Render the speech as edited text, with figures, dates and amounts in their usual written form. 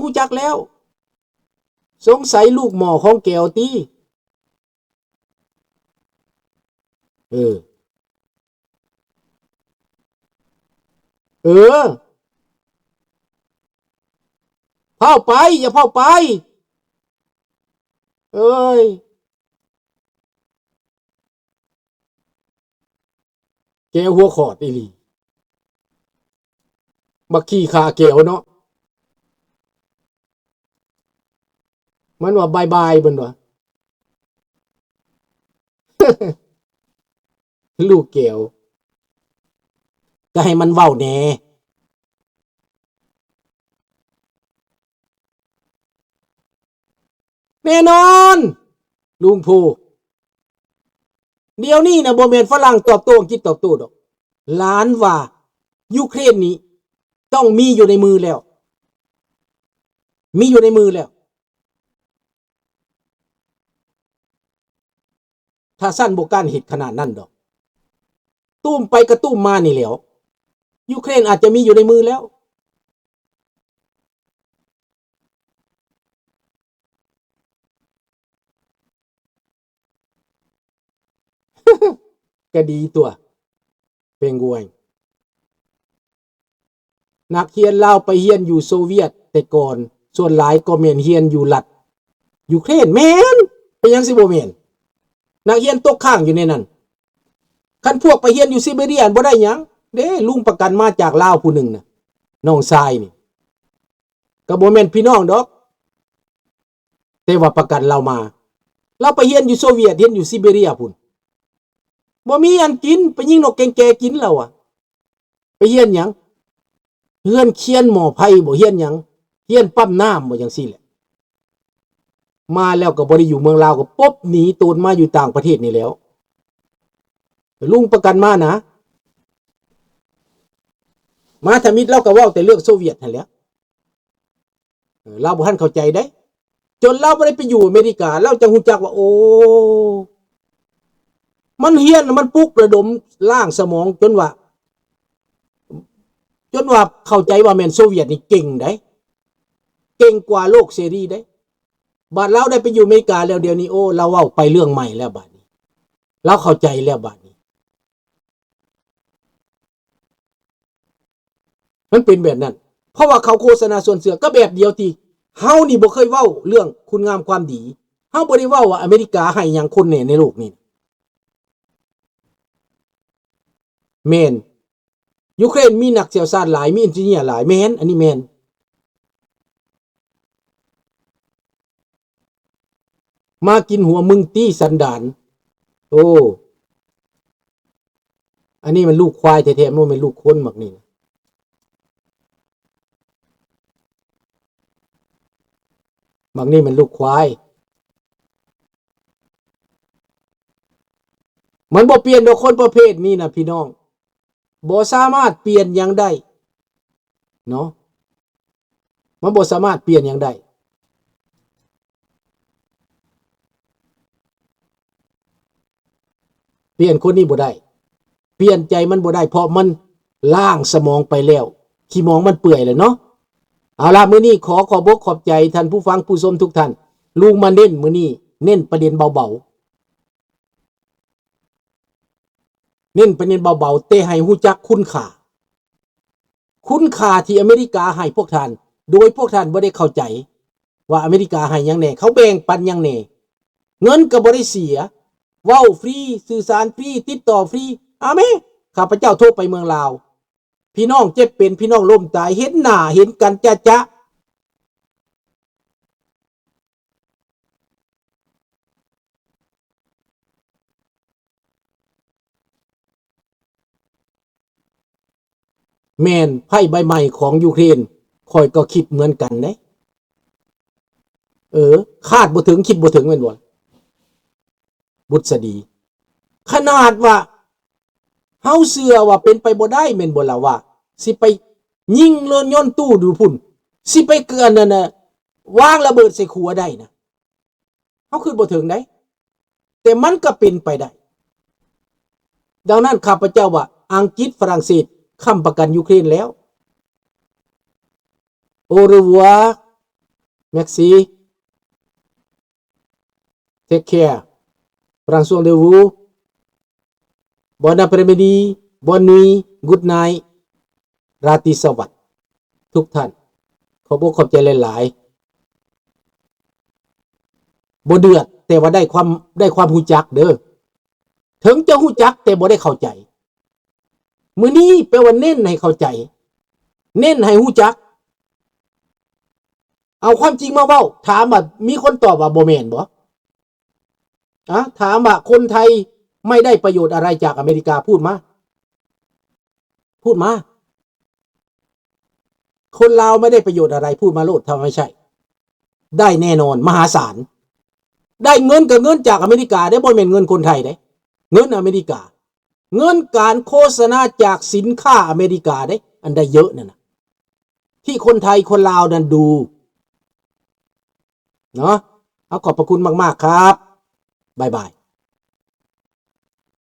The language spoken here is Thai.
ฮู้จักแล้วสงสัยลูกหมอของแก้วติเออเออเผาไปอย่าเผาไปเอ้ยแก้วหัวขอดอีหลีบักขี้ขาแก้วเนาะมันว่าบายๆเบิ่นว่าลูกแก้วก็ให้มันเว้าแหน่แน่นอนลุงผู้เดี๋ยวนี้นะบ่แม่นฝรั่งตอบโต้อังกฤษตอบโต้ดอกล้านว่ายูเครนนี้ต้องมีอยู่ในมือแล้วมีอยู่ในมือแล้วถ้าสั้นบ่การเฮ็ดขนาดนั้นดอกตุ้มไปกระตุ้มมานี่แหล้วยูเครนอาจจะมีอยู่ในมือแล้วก็ดีตัวเป็นกวยนักเรียนลาวไปเรียนอยู่โซเวียตแต่ก่อนส่วนหลายก็แม่นเรียนอยู่รัฐยูเครนแม่นเป็นหยังสิบ่แม่นนักเรียนตกค้างอยู่ในนั้นคันพวกไปเรียนอยู่ซิเบเรียบ่ได้หยังเด้ลุงประกันมาจากลาวผู้หนึ่งน่ะน้องชายนี่ก็บ่แม่นพี่น้องดอกแต่ว่าประกันเรามาเราไปเรียนอยู่โซเวียตเรียนอยู่ซิเบเรียพุ่นบ่มีอันกินไปยิงนกแกงแกกินแล้วอ่ะไปเรียนหยังเฮือนเคียนหมอไผบ่เรียนหยังเรียนปั๊มน้ำบ่จังซี่แหละมาแล้วก็บ่ได้อยู่เมืองลาวก็ป๊บหนีตูนมาอยู่ต่างประเทศนี่แล้วลุงประกันมานะมาทมิตรเราก็เว้าแต่เรื่องโซเวียตนั่นแหละเราบ่ทันเข้าใจได้จนเราบ่ได้ไปอยู่อเมริกาเราจังฮู้จักว่าโอ้มันเฮียนมันปลุกระดมล่างสมองจนว่าเข้าใจว่าแม่นโซเวียตนี่เก่งได้เก่งกว่าโลกเสรีได้บัดเราได้ไปอยู่อเมริกาแล้วเดี๋ยวนี้โอ้เราเว้าไปเรื่องใหม่แล้วบัดนี้เราเข้าใจแล้วบัดนี้มันเป็นแบบนั้นเพราะว่าเขาโฆษณาส่วนเสือก็แบบเดียวที่เฮานี่บ่เคยเว้าเรื่องคุณงามความดีเฮาบ่ได้เว้าว่าอเมริกาให้หยังคนแน่ในโลกนี้แม่นยูเครนมีนักเชี่ยวชาญหลายมีเอนจิเนียร์หลายแม่นอันนี้แม่นมากินหัวมึงตี้สันดานโอ้อันนี้มันลูกควายแท้ๆมันเป็นลูกคนบักนี่บักนี่มันลูกควายมันบ่เปลี่ยนดอกคนประเภทนี้นะพี่น้องบ่สามารถเปลี่ยนหยังได้เนาะมันบ่สามารถเปลี่ยนหยังได้เปลี่ยนคนนี้บ่ได้เปลี่ยนใจมันบ่ได้เพราะมันล้างสมองไปแล้วขี้มองมันเปื่อยแล้วเนาะเอาล่ะมื้อนี้ขอบอกขอบใจท่านผู้ฟังผู้ชมทุกท่านลุงมาเน้นมื้อนี้เน้นประเด็นเบาๆเน้นประเด็นเบาๆแต่ให้ฮู้จักคุณค่าที่อเมริกาให้พวกท่านโดยพวกท่านบ่ได้เข้าใจว่าอเมริกาให้หยังแน่เขาแบ่งปันหยังแน่เงินก็บ่ได้เสียเว้าฟรีสื่อสารฟรีติดต่อฟรีอาแม่ข้าพเจ้าโทรไปเมืองลาวพี่น้องเจ็บเป็นพี่น้องล้มตายเห็นหน้าเห็นกันจ๊ะแม่นไพ่ใบใหม่ของยูเครนคอยก็คิดเหมือนกันเด้คาดบ่ถึงคิดบ่ถึงแม่นบ่บุษดีขนาดว่าเฮาเชื่อว่าเป็นไปบ่ได้แม่นบ่ล่ะว่าสิไปยิงเรือนยนต์ตู้ดูพุ่นสิไปเกือนนั่นน่ะวางระเบิดใส่ขัวได้นะเฮาคือบ่ถึงได้แต่มันก็เป็นไปได้ดังนั้นข้าพเจ้าว่าอังกฤษฝรั่งเศสค้ำประกันยูเครนแล้วโอเรวัว Merci Take care Prends soin de vous Bon après-midi Bonne nuit Good night ราตรีสวัสดิ์ทุกท่านขอบอกขอบใจหลายๆบ่เดือดแต่ว่าได้ความฮู้จักเด้อถึงจะฮู้จักแต่บ่ได้เข้าใจมื้อนี้แปลว่าเน้นให้เข้าใจเน้นให้ฮู้จักเอาความจริงมาเว้าถามว่ามีคนตอบว่าบ่แม่นบ่ถามว่าคนไทยไม่ได้ประโยชน์อะไรจากอเมริกาพูดมาคนลาวไม่ได้ประโยชน์อะไรพูดมาโลดถ้าไม่ใช่ได้แน่นอนมหาศาลได้เงินกับเงินจากอเมริกาได้บ่แม่นเงินคนไทยได้เงินอเมริกาเงินการโฆษณาจากสินค้าอเมริกาได้อันได้เยอะนั่นน่ะที่คนไทยคนลาวนั่นดูเนาะเอาขอบพระคุณมากๆครับบ๊ายบาย